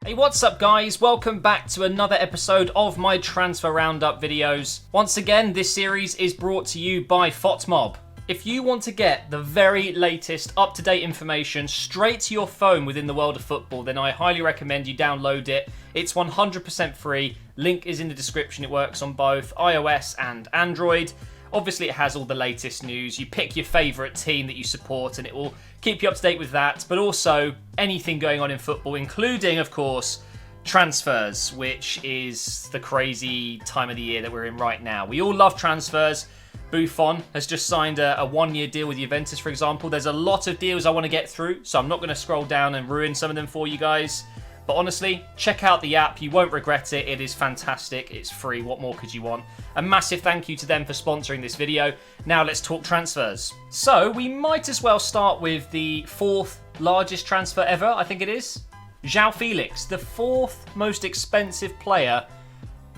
Hey, what's up guys? Welcome back to another episode of my Transfer Roundup videos. Once again, this series is brought to you by FOTMob. If you want to get the very latest up-to-date information straight to your phone within the world of football, then I highly recommend you download it. It's 100% free. Link is in the description. It works on both iOS and Android. Obviously, it has all the latest news. You pick your favourite team that you support and it will keep you up to date with that. But also, anything going on in football, including, of course, transfers, which is the crazy time of the year that we're in right now. We all love transfers. Buffon has just signed a one-year deal with Juventus, for example. There's a lot of deals I want to get through, so I'm not going to scroll down and ruin some of them for you guys. But honestly, check out the app. You won't regret it. It is fantastic. It's free. What more could you want? A massive thank you to them for sponsoring this video. Now let's talk transfers. So we might as well start with the fourth largest transfer ever, I think it is. JOAO FELIX, the fourth most expensive player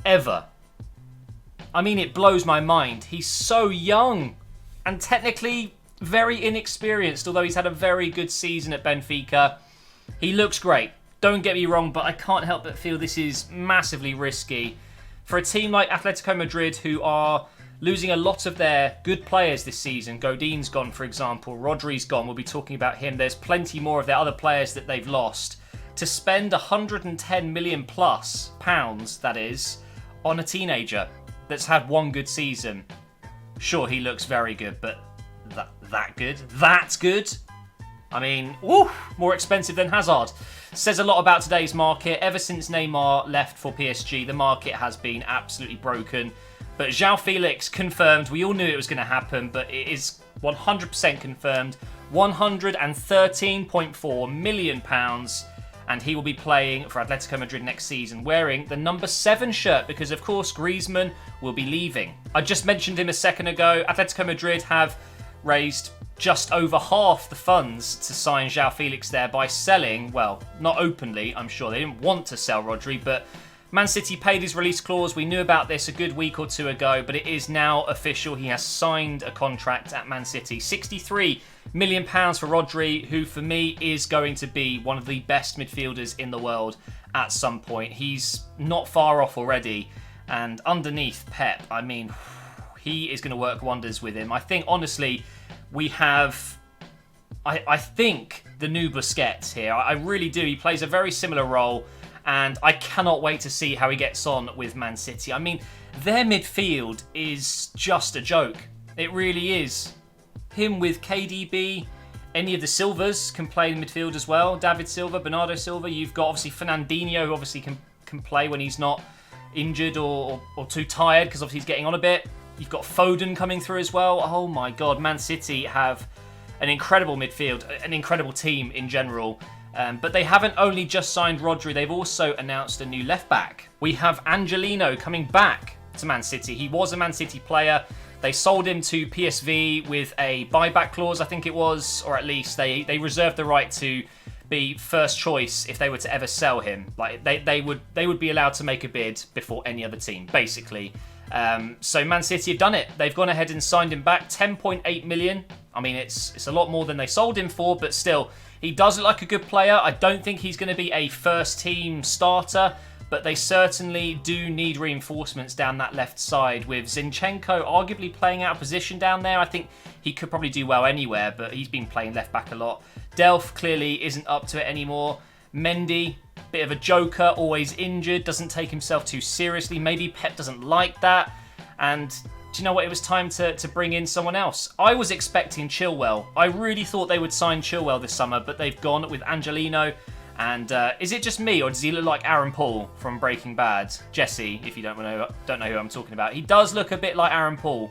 ever. I mean, it blows my mind. He's so young and technically very inexperienced, although he's had a very good season at BENFICA. He looks great. Don't get me wrong, but I can't help but feel this is massively risky. For a team like Atletico Madrid, who are losing a lot of their good players this season, Godin's gone, for example, RODRI's gone, we'll be talking about him. There's plenty more of their other players that they've lost. To spend 110 million plus pounds, that is, on a teenager that's had one good season. Sure, he looks very good, but that good? That's good? I mean, woo, more expensive than Hazard. Says a lot about today's market. Ever since Neymar left for PSG, the market has been absolutely broken. But JOAO FELIX confirmed. We all knew it was going to happen, but it is 100% confirmed. £113.4 million. And he will be playing for Atletico Madrid next season, wearing the number 7 shirt, because of course Griezmann will be leaving. I just mentioned him a second ago. Atletico Madrid have raised just over half the funds to sign JOAO FELIX there by selling, well, not openly, I'm sure. They didn't want to sell Rodri, but Man City paid his release clause. We knew about this a good week or two ago, but it is now official. He has signed a contract at Man City. £63 million for Rodri, who for me is going to be one of the best midfielders in the world at some point. He's not far off already, and underneath Pep, I mean, he is going to work wonders with him. I think, honestly, we have, I think, the new Busquets here. I really do. He plays a very similar role, and I cannot wait to see how he gets on with Man City. I mean, their midfield is just a joke. It really is. Him with KDB, any of the Silvas can play in midfield as well. David Silva, Bernardo Silva. You've got, obviously, Fernandinho, who obviously can play when he's not injured or too tired, because obviously he's getting on a bit. You've got Foden coming through as well. Oh my God, Man City have an incredible midfield, an incredible team in general. But they haven't only just signed Rodri, they've also announced a new left back. We have Angelino coming back to Man City. He was a Man City player. They sold him to PSV with a buyback clause, I think it was, or at least they reserved the right to be first choice if they were to ever sell him. Like they would be allowed to make a bid before any other team, basically. So Man City have done it. They've gone ahead and signed him back. 10.8 million. I mean, it's a lot more than they sold him for, but still, he does look like a good player. I don't think he's going to be a first team starter, but they certainly do need reinforcements down that left side, with Zinchenko arguably playing out of position down there. I think he could probably do well anywhere, but he's been playing left back a lot. Delph clearly isn't up to it anymore. Mendy, bit of a joker, always injured, doesn't take himself too seriously. Maybe Pep doesn't like that. And do you know what? It was time to bring in someone else. I was expecting Chilwell. I really thought they would sign Chilwell this summer, but they've gone with Angelino. And is it just me, or does he look like Aaron Paul from Breaking Bad? Jesse, if you don't know who I'm talking about. He does look a bit like Aaron Paul.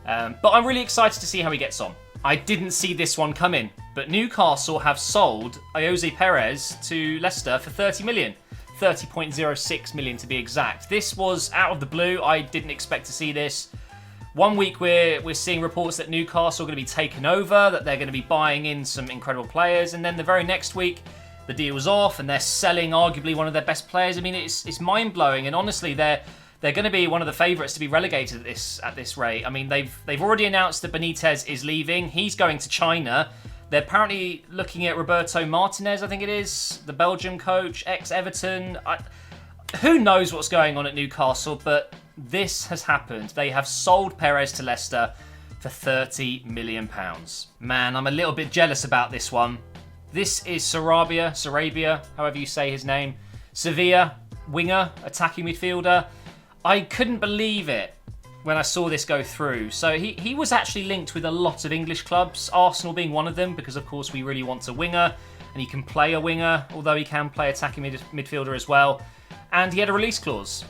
But I'm really excited to see how he gets on. I didn't see this one coming, but Newcastle have sold AYOZE PEREZ to Leicester for 30 million. 30.06 million to be exact. This was out of the blue. I didn't expect to see this. One week we're seeing reports that Newcastle are going to be taken over, that they're going to be buying in some incredible players, and then the very next week the deal's off and they're selling arguably one of their best players. I mean, it's mind-blowing, and honestly, they're going to be one of the favourites to be relegated at this rate. I mean, they've already announced that Benitez is leaving. He's going to China. They're apparently looking at Roberto Martinez, I think it is, the Belgium coach, ex-Everton. Who knows what's going on at Newcastle, but this has happened. They have sold Perez to Leicester for £30 million. Man, I'm a little bit jealous about this one. This is Sarabia, however you say his name. Sevilla, winger, attacking midfielder. I couldn't believe it when I saw this go through. So he was actually linked with a lot of English clubs, Arsenal being one of them, because of course we really want a winger, and he can play a winger, although he can play attacking midfielder as well. And he had a release clause.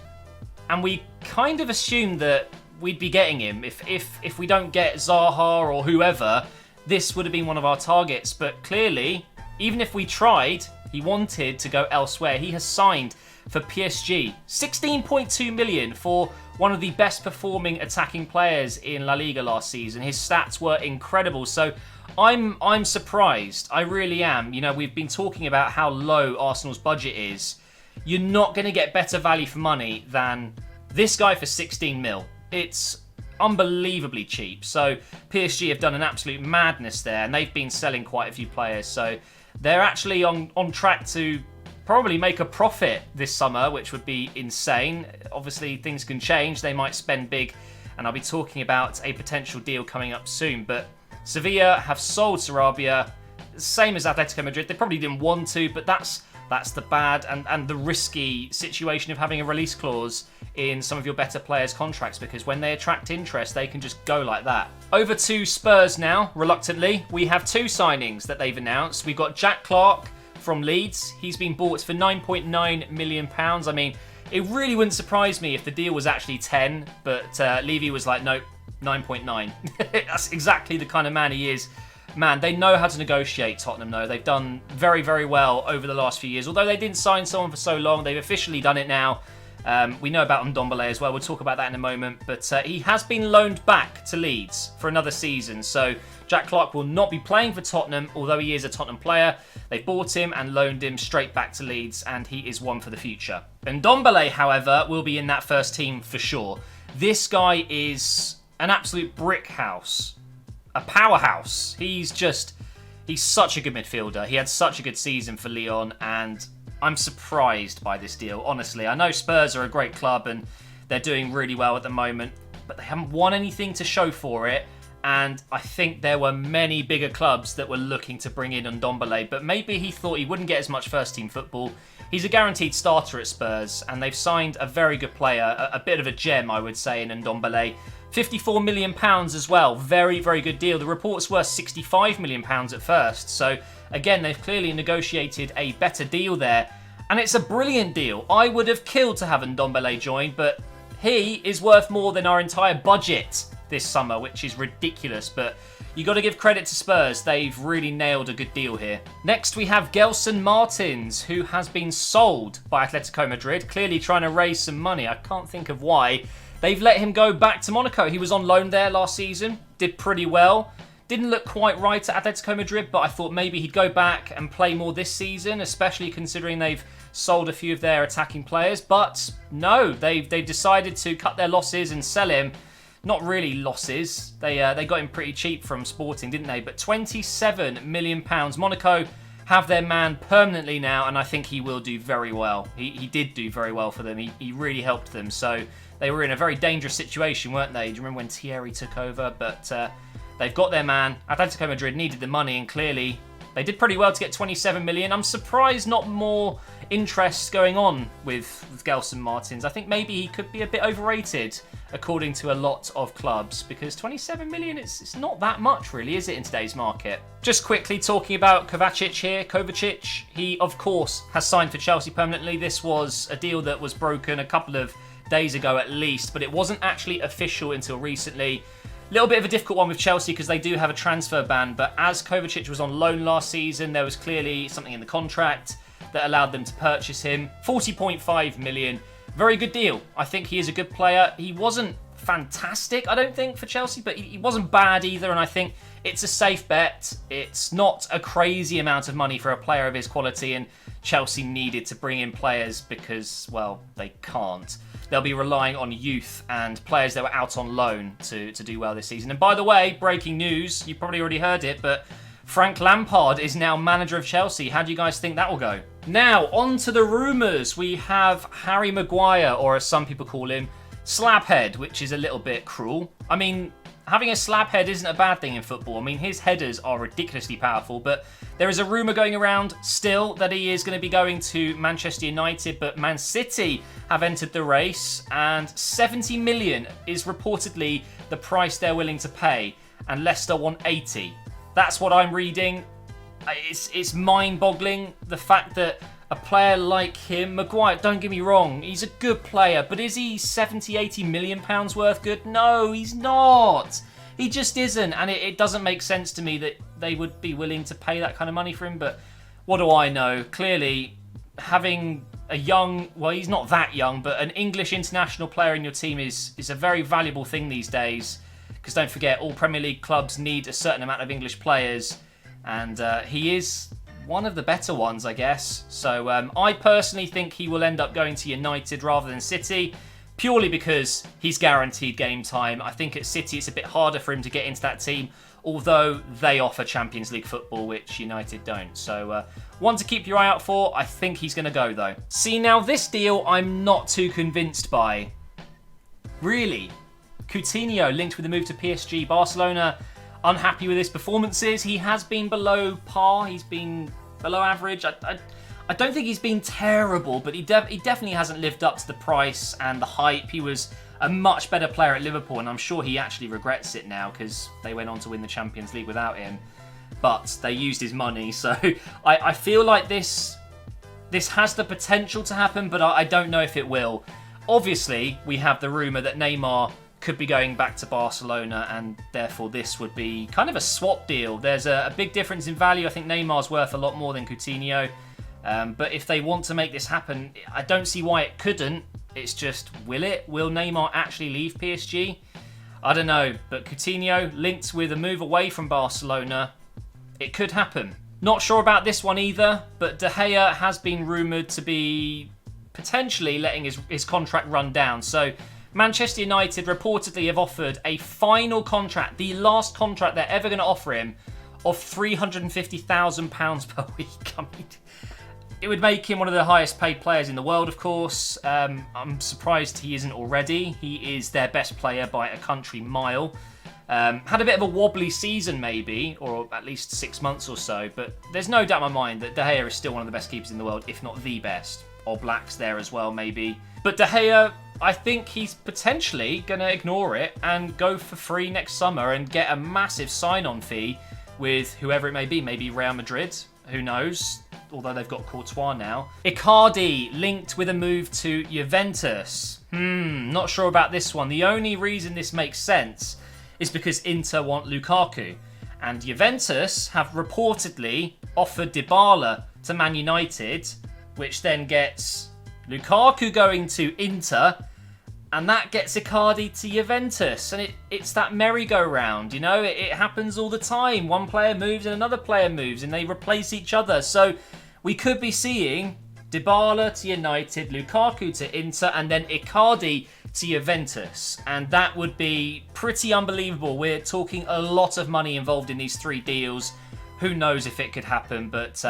And we kind of assumed that we'd be getting him. If we don't get Zaha or whoever, this would have been one of our targets. But clearly, even if we tried, he wanted to go elsewhere. He has signed for PSG. 16.2 million for one of the best performing attacking players in La Liga last season. His stats were incredible. So I'm surprised. I really am. You know, we've been talking about how low Arsenal's budget is. You're not going to get better value for money than this guy for 16 mil. It's unbelievably cheap. So PSG have done an absolute madness there, and they've been selling quite a few players. So they're actually on track to probably make a profit this summer, which would be insane. Obviously, things can change. They might spend big, and I'll be talking about a potential deal coming up soon. But Sevilla have sold Sarabia, same as Atletico Madrid. They probably didn't want to, but that's the bad and the risky situation of having a release clause in some of your better players' contracts, because when they attract interest, they can just go like that. Over to Spurs now, reluctantly. We have two signings that they've announced. We've got Jack Clarke from Leeds. He's been bought for £9.9 million. I mean, it really wouldn't surprise me if the deal was actually 10, but Levy was like, nope, 9.9. That's exactly the kind of man he is. Man, they know how to negotiate, Tottenham, though. They've done very, very well over the last few years. Although they didn't sign someone for so long, they've officially done it now. We know about Ndombele as well. We'll talk about that in a moment. But he has been loaned back to Leeds for another season. So Jack Clarke will not be playing for Tottenham, although he is a Tottenham player. They bought him and loaned him straight back to Leeds, and he is one for the future. Ndombele, however, will be in that first team for sure. This guy is an absolute brick house. A powerhouse. He's such a good midfielder. He had such a good season for Lyon, and I'm surprised by this deal, honestly. I know Spurs are a great club and they're doing really well at the moment, but they haven't won anything to show for it. And I think there were many bigger clubs that were looking to bring in Ndombele, but maybe he thought he wouldn't get as much first-team football. He's a guaranteed starter at Spurs, and they've signed a very good player, a bit of a gem, I would say, in Ndombele. £54 million as well. Very, very good deal. The reports were £65 million at first. So, again, they've clearly negotiated a better deal there. And it's a brilliant deal. I would have killed to have Ndombele join, but he is worth more than our entire budget this summer, which is ridiculous. But you got to give credit to Spurs. They've really nailed a good deal here. Next, we have Gelson Martins, who has been sold by Atletico Madrid, clearly trying to raise some money. I can't think of why. They've let him go back to Monaco. He was on loan there last season, did pretty well. Didn't look quite right at Atletico Madrid, but I thought maybe he'd go back and play more this season, especially considering they've sold a few of their attacking players. But no, they've decided to cut their losses and sell him. Not really losses. They got him pretty cheap from Sporting, didn't they? But £27 million. Monaco have their man permanently now, and I think he will do very well. He did do very well for them. He really helped them. So they were in a very dangerous situation, weren't they? Do you remember when Thierry took over? But they've got their man. Atletico Madrid needed the money, and clearly they did pretty well to get 27 million. I'm surprised not more interest going on with Gelson Martins. I think maybe he could be a bit overrated, according to a lot of clubs, because 27 million, it's not that much really, is it, in today's market? Just quickly talking about KOVACIC here. KOVACIC, he of course has signed for Chelsea permanently. This was a deal that was broken a couple of days ago at least, but it wasn't actually official until recently. A little bit of a difficult one with Chelsea because they do have a transfer ban, but as KOVACIC was on loan last season, there was clearly something in the contract that allowed them to purchase him. 40.5 million. Very good deal. I think he is a good player. He wasn't fantastic, I don't think, for Chelsea, but he wasn't bad either, and I think it's a safe bet. It's not a crazy amount of money for a player of his quality, and Chelsea needed to bring in players because, well, they can't. They'll be relying on youth and players that were out on loan to do well this season. And by the way, breaking news, you probably already heard it, but Frank Lampard is now manager of Chelsea. How do you guys think that will go? Now, on to the rumours. We have Harry Maguire, or as some people call him, Slabhead, which is a little bit cruel. I mean, having a slab head isn't a bad thing in football. I mean, his headers are ridiculously powerful, but there is a rumour going around still that he is going to be going to Manchester United, but Man City have entered the race, and 70 million is reportedly the price they're willing to pay, and Leicester want 80. That's what I'm reading. It's mind-boggling, the fact that a player like him, Maguire, don't get me wrong, he's a good player, but is he 70, 80 million pounds worth good? No, he's not. He just isn't, and it doesn't make sense to me that they would be willing to pay that kind of money for him, but what do I know? Clearly, having a young, well, he's not that young, but an English international player in your team is a very valuable thing these days, because don't forget, all Premier League clubs need a certain amount of English players, and he is one of the better ones, I guess. So I personally think he will end up going to United rather than City, purely because he's guaranteed game time. I think at City it's a bit harder for him to get into that team, although they offer Champions League football, which United don't. So one to keep your eye out for. I think he's going to go, though. See, now this deal I'm not too convinced by. Really? Coutinho linked with a move to PSG. Barcelona unhappy with his performances. He has been below par. He's been below average. I don't think he's been terrible, but he definitely hasn't lived up to the price and the hype. He was a much better player at Liverpool, and I'm sure he actually regrets it now because they went on to win the Champions League without him. But they used his money, so I feel like this has the potential to happen, but I don't know if it will. Obviously, we have the rumour that Neymar could be going back to Barcelona, and therefore this would be kind of a swap deal. There's a big difference in value. I think Neymar's worth a lot more than Coutinho. But if they want to make this happen, I don't see why it couldn't. It's just, will it? Will Neymar actually leave PSG? I don't know. But Coutinho linked with a move away from Barcelona. It could happen. Not sure about this one either, but De Gea has been rumoured to be potentially letting his contract run down. So Manchester United reportedly have offered a final contract, the last contract they're ever going to offer him, of £350,000 per week. I mean, it would make him one of the highest paid players in the world, of course. I'm surprised he isn't already. He is their best player by a country mile. Had a bit of a wobbly season maybe, or at least 6 months or so, but there's no doubt in my mind that De Gea is still one of the best keepers in the world, if not the best. Or Black's there as well, maybe. But De Gea, I think he's potentially going to ignore it and go for free next summer and get a massive sign-on fee with whoever it may be. Maybe Real Madrid, who knows, although they've got Courtois now. Icardi linked with a move to Juventus. Not sure about this one. The only reason this makes sense is because Inter want Lukaku, and Juventus have reportedly offered Dybala to Man United, which then gets Lukaku going to Inter, and that gets Icardi to Juventus. And it's that merry-go-round, you know? It happens all the time. One player moves and another player moves, and they replace each other. So we could be seeing Dybala to United, Lukaku to Inter, and then Icardi to Juventus. And that would be pretty unbelievable. We're talking a lot of money involved in these three deals. Who knows if it could happen, but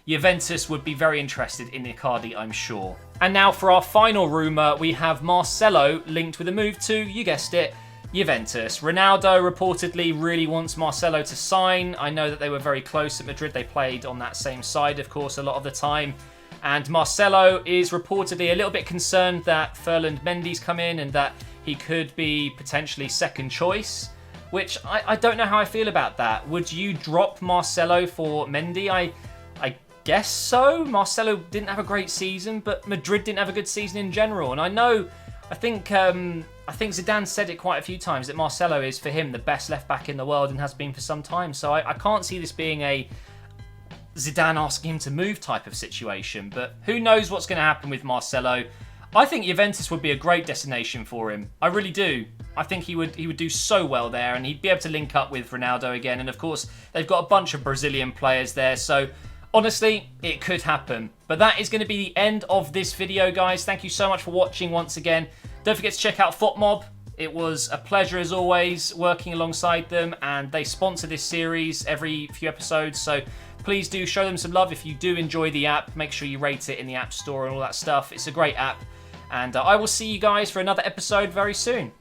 Juventus would be very interested in Icardi, I'm sure. And now for our final rumour, we have Marcelo linked with a move to, you guessed it, Juventus. Ronaldo reportedly really wants Marcelo to sign. I know that they were very close at Madrid. They played on that same side, of course, a lot of the time. And Marcelo is reportedly a little bit concerned that Ferland Mendy's come in and that he could be potentially second choice, which I don't know how I feel about that. Would you drop Marcelo for Mendy? I guess so. Marcelo didn't have a great season, but Madrid didn't have a good season in general. And I think Zidane said it quite a few times that Marcelo is, for him, the best left-back in the world and has been for some time. So I can't see this being a Zidane asking him to move type of situation. But who knows what's going to happen with Marcelo. I think Juventus would be a great destination for him. I really do. I think he would do so well there, and he'd be able to link up with Ronaldo again. And of course, they've got a bunch of Brazilian players there, so honestly, it could happen. But that is going to be the end of this video, guys. Thank you so much for watching once again. Don't forget to check out FOTMob. It was a pleasure as always working alongside them, and they sponsor this series every few episodes, so please do show them some love. If you do enjoy the app, make sure you rate it in the App Store and all that stuff. It's a great app, and I will see you guys for another episode very soon.